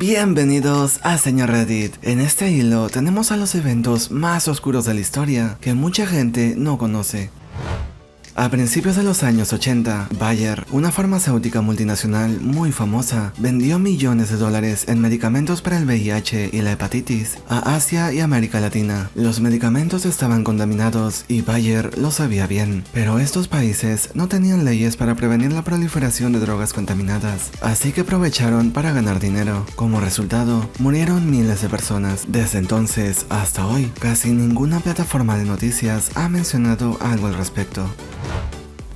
Bienvenidos a Señor Reddit. En este hilo tenemos a los eventos más oscuros de la historia que mucha gente no conoce. A principios de los años 80, Bayer, una farmacéutica multinacional muy famosa, vendió millones de dólares en medicamentos para el VIH y la hepatitis a Asia y América Latina. Los medicamentos estaban contaminados y Bayer lo sabía bien, pero estos países no tenían leyes para prevenir la proliferación de drogas contaminadas, así que aprovecharon para ganar dinero. Como resultado, murieron miles de personas. Desde entonces hasta hoy, casi ninguna plataforma de noticias ha mencionado algo al respecto.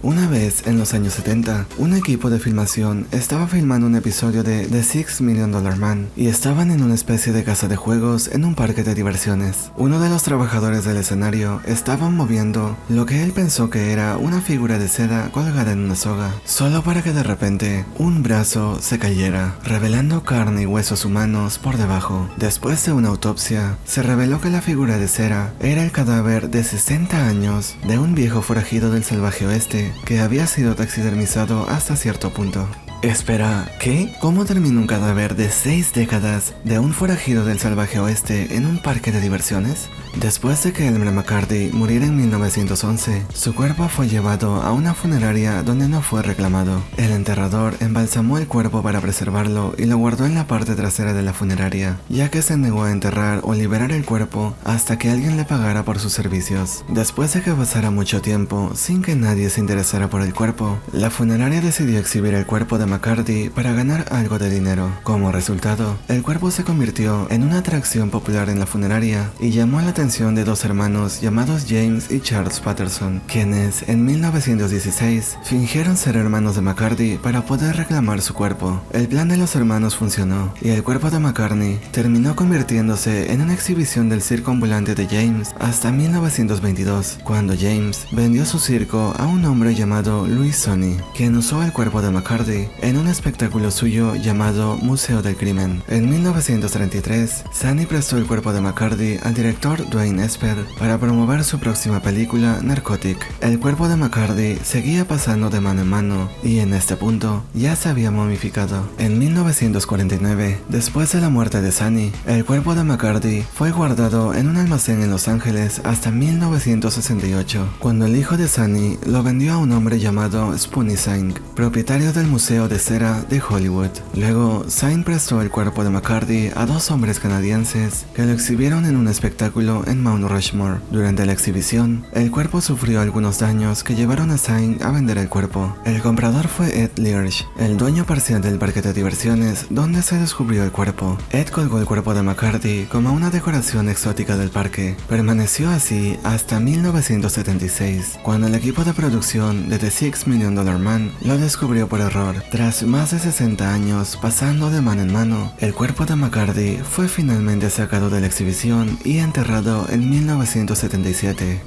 Una vez, en los años 70, un equipo de filmación estaba filmando un episodio de The $6 Million Man y estaban en una especie de casa de juegos en un parque de diversiones. Uno de los trabajadores del escenario estaba moviendo lo que él pensó que era una figura de seda colgada en una soga, solo para que de repente un brazo se cayera, revelando carne y huesos humanos por debajo. Después de una autopsia, se reveló que la figura de cera era el cadáver de 60 años de un viejo forajido del salvaje oeste que había sido taxidermizado hasta cierto punto. Espera, ¿qué? ¿Cómo termina un cadáver de 6 décadas de un forajido del salvaje oeste en un parque de diversiones? Después de que Elmer McCarthy muriera en 1911, su cuerpo fue llevado a una funeraria donde no fue reclamado. El enterrador embalsamó el cuerpo para preservarlo y lo guardó en la parte trasera de la funeraria, ya que se negó a enterrar o liberar el cuerpo hasta que alguien le pagara por sus servicios. Después de que pasara mucho tiempo sin que nadie se interesara por el cuerpo, la funeraria decidió exhibir el cuerpo de McCarthy para ganar algo de dinero. Como resultado, el cuerpo se convirtió en una atracción popular en la funeraria y llamó la atención de dos hermanos llamados James y Charles Patterson, quienes en 1916 fingieron ser hermanos de McCarthy para poder reclamar su cuerpo. El plan de los hermanos funcionó y el cuerpo de McCartney terminó convirtiéndose en una exhibición del circo ambulante de James hasta 1922, cuando James vendió su circo a un hombre llamado Louis Sony, quien usó el cuerpo de McCarthy en un espectáculo suyo llamado Museo del Crimen. En 1933, Sony prestó el cuerpo de McCarthy al director Dwayne Esper para promover su próxima película Narcotic. El cuerpo de McCarthy seguía pasando de mano en mano y en este punto ya se había momificado. En 1949, después de la muerte de Sony, el cuerpo de McCarthy fue guardado en un almacén en Los Ángeles hasta 1968, cuando el hijo de Sony lo vendió a un hombre llamado Spoony Saint, propietario del Museo de Cera de Hollywood. Luego, Saint prestó el cuerpo de McCarthy a dos hombres canadienses que lo exhibieron en un espectáculo en Mount Rushmore. Durante la exhibición, el cuerpo sufrió algunos daños que llevaron a Saint a vender el cuerpo. El comprador fue Ed Liersch, el dueño parcial del parque de diversiones donde se descubrió el cuerpo. Ed colgó el cuerpo de McCarthy como una decoración exótica del parque. Permaneció así hasta 1976, cuando el equipo de producción de The $6 Million Man lo descubrió por error. Tras más de 60 años pasando de mano en mano, el cuerpo de McCarthy fue finalmente sacado de la exhibición y enterrado en 1977.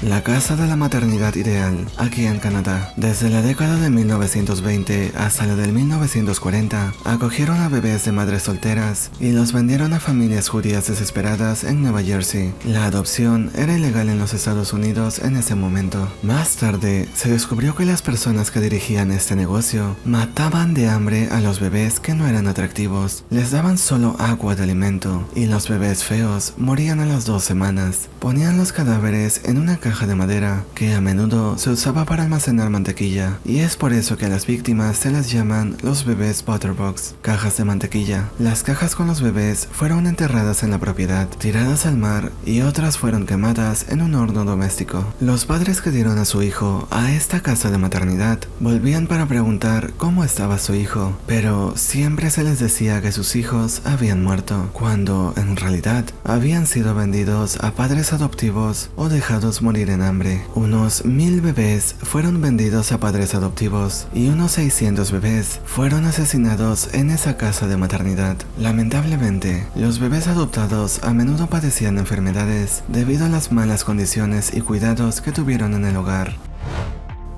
La Casa de la Maternidad Ideal, aquí en Canadá. Desde la década de 1920 hasta la del 1940, acogieron a bebés de madres solteras y los vendieron a familias judías desesperadas en Nueva Jersey. La adopción era ilegal en los Estados Unidos en ese momento. Más tarde, se descubrió que las personas que dirigían este negocio mataban de hambre a los bebés que no eran atractivos, les daban solo agua de alimento, y los bebés feos morían a las 2 semanas. Ponían los cadáveres en una caja de madera que a menudo se usaba para almacenar mantequilla, y es por eso que a las víctimas se las llaman los bebés Butterbox, cajas de mantequilla. Las cajas con los bebés fueron enterradas en la propiedad, tiradas al mar, y otras fueron quemadas en un horno doméstico. Los padres que dieron a su hijo a esta casa de maternidad volvían para preguntar cómo estaba su hijo, pero siempre se les decía que sus hijos habían muerto, cuando en realidad habían sido vendidos a padres adoptivos o dejados morir en hambre. Unos 1000 bebés fueron vendidos a padres adoptivos y unos 600 bebés fueron asesinados en esa casa de maternidad. Lamentablemente, los bebés adoptados a menudo padecían enfermedades debido a las malas condiciones y cuidados que tuvieron en el hogar.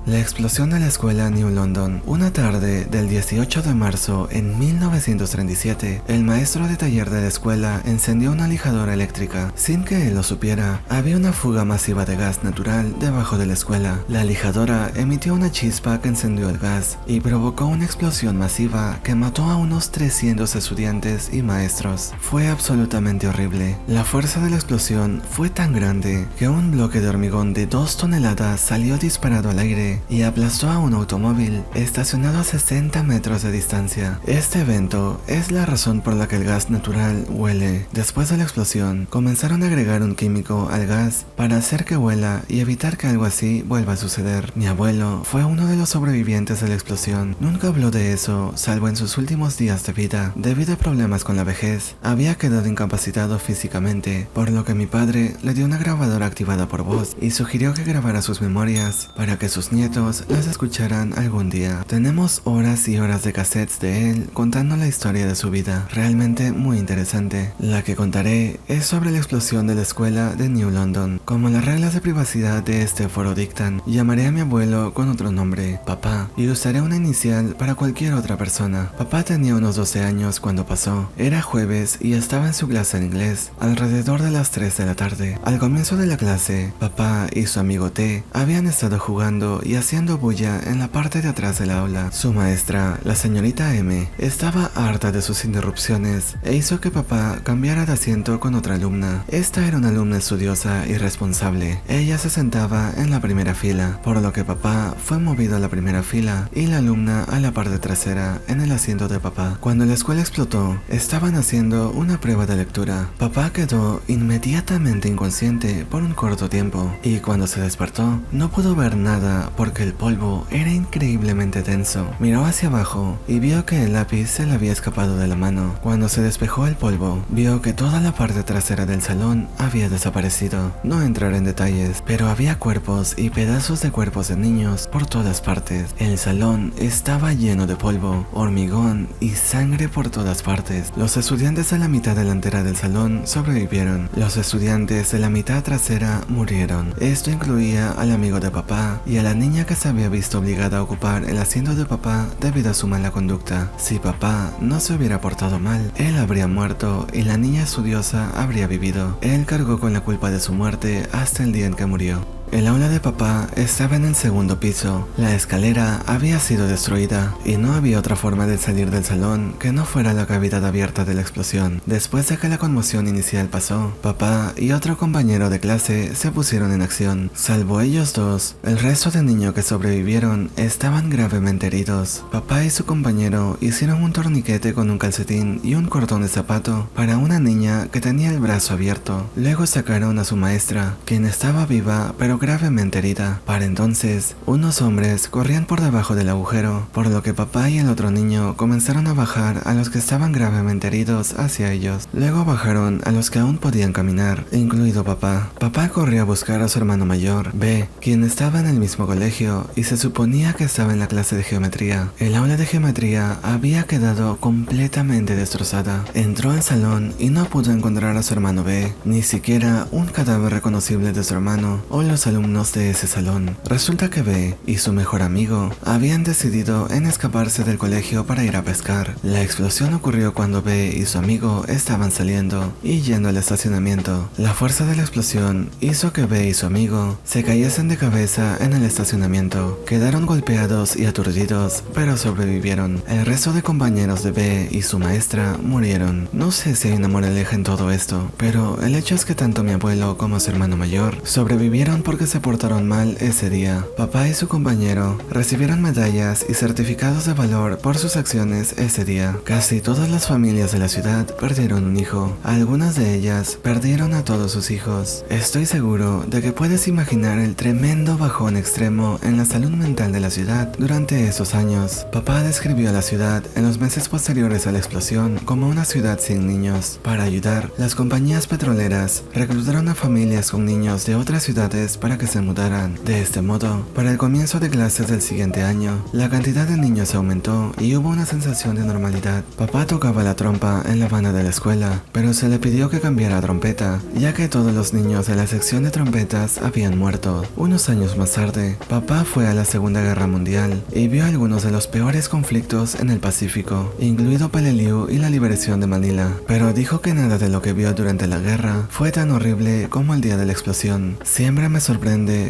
La explosión de la escuela New London. Una tarde del 18 de marzo en 1937, el maestro de taller de la escuela encendió una lijadora eléctrica. Sin que él lo supiera, había una fuga masiva de gas natural debajo de la escuela. La lijadora emitió una chispa que encendió el gas y provocó una explosión masiva que mató a unos 300 estudiantes y maestros. Fue absolutamente horrible. La fuerza de la explosión fue tan grande que un bloque de hormigón de 2 toneladas salió disparado al aire y aplastó a un automóvil estacionado a 60 metros de distancia. Este evento es la razón por la que el gas natural huele. Después de la explosión, comenzaron a agregar un químico al gas para hacer que huela y evitar que algo así vuelva a suceder. Mi abuelo fue uno de los sobrevivientes de la explosión. Nunca habló de eso, salvo en sus últimos días de vida. Debido a problemas con la vejez, había quedado incapacitado físicamente, por lo que mi padre le dio una grabadora activada por voz y sugirió que grabara sus memorias para que sus nietos las escucharan algún día. Tenemos horas y horas de cassettes de él contando la historia de su vida, realmente muy interesante. La que contaré es sobre la explosión de la escuela de New London. Como las reglas de privacidad de este foro dictan, llamaré a mi abuelo con otro nombre, papá, y usaré una inicial para cualquier otra persona. Papá tenía unos 12 años cuando pasó. Era jueves y estaba en su clase en inglés, alrededor de las 3 de la tarde. Al comienzo de la clase, papá y su amigo T habían estado jugando y haciendo bulla en la parte de atrás del aula. Su maestra, la señorita M, estaba harta de sus interrupciones e hizo que papá cambiara de asiento con otra alumna. Esta era una alumna estudiosa y responsable. Ella se sentaba en la primera fila, por lo que papá fue movido a la primera fila y la alumna a la parte trasera en el asiento de papá. Cuando la escuela explotó, estaban haciendo una prueba de lectura. Papá quedó inmediatamente inconsciente por un corto tiempo y cuando se despertó no pudo ver nada porque el polvo era increíblemente denso. Miró hacia abajo y vio que el lápiz se le había escapado de la mano. Cuando se despejó el polvo, vio que toda la parte trasera del salón había desaparecido. No entraré en detalles, pero había cuerpos y pedazos de cuerpos de niños por todas partes. El salón estaba lleno de polvo, hormigón y sangre por todas partes. Los estudiantes de la mitad delantera del salón sobrevivieron. Los estudiantes de la mitad trasera murieron. Esto incluía al amigo de papá y a la niña que se había visto obligada a ocupar el asiento de papá debido a su mala conducta. Si papá no se hubiera portado mal, él habría muerto y la niña estudiosa habría vivido. Él cargó con la culpa de su muerte hasta el día en que murió. El aula de papá estaba en el segundo piso. La escalera había sido destruida y no había otra forma de salir del salón que no fuera la cavidad abierta de la explosión. Después de que la conmoción inicial pasó, papá y otro compañero de clase se pusieron en acción. Salvo ellos dos, el resto de niños que sobrevivieron estaban gravemente heridos. Papá y su compañero hicieron un torniquete con un calcetín y un cordón de zapato para una niña que tenía el brazo abierto. Luego sacaron a su maestra, quien estaba viva pero gravemente herida. Para entonces, unos hombres corrían por debajo del agujero, por lo que papá y el otro niño comenzaron a bajar a los que estaban gravemente heridos hacia ellos. Luego bajaron a los que aún podían caminar, incluido papá. Papá corrió a buscar a su hermano mayor, B, quien estaba en el mismo colegio y se suponía que estaba en la clase de geometría. El aula de geometría había quedado completamente destrozada. Entró al salón y no pudo encontrar a su hermano B, ni siquiera un cadáver reconocible de su hermano o los alumnos de ese salón. Resulta que B y su mejor amigo habían decidido en escaparse del colegio para ir a pescar. La explosión ocurrió cuando B y su amigo estaban saliendo y yendo al estacionamiento. La fuerza de la explosión hizo que B y su amigo se cayesen de cabeza en el estacionamiento. Quedaron golpeados y aturdidos, pero sobrevivieron. El resto de compañeros de B y su maestra murieron. No sé si hay una moraleja en todo esto, pero el hecho es que tanto mi abuelo como su hermano mayor sobrevivieron porque se portaron mal ese día. Papá y su compañero recibieron medallas y certificados de valor por sus acciones ese día. Casi todas las familias de la ciudad perdieron un hijo. Algunas de ellas perdieron a todos sus hijos. Estoy seguro de que puedes imaginar el tremendo bajón extremo en la salud mental de la ciudad durante esos años. Papá describió a la ciudad en los meses posteriores a la explosión como una ciudad sin niños. Para ayudar, las compañías petroleras reclutaron a familias con niños de otras ciudades para que se mudaran. De este modo, para el comienzo de clases del siguiente año, la cantidad de niños aumentó y hubo una sensación de normalidad. Papá tocaba la trompa en la banda de la escuela, pero se le pidió que cambiara a trompeta, ya que todos los niños de la sección de trompetas habían muerto. Unos años más tarde, papá fue a la Segunda Guerra Mundial y vio algunos de los peores conflictos en el Pacífico, incluido Peleliu y la liberación de Manila, pero dijo que nada de lo que vio durante la guerra fue tan horrible como el día de la explosión. Siempre me sorprende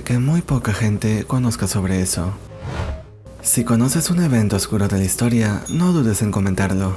que muy poca gente conozca sobre eso. Si conoces un evento oscuro de la historia, no dudes en comentarlo.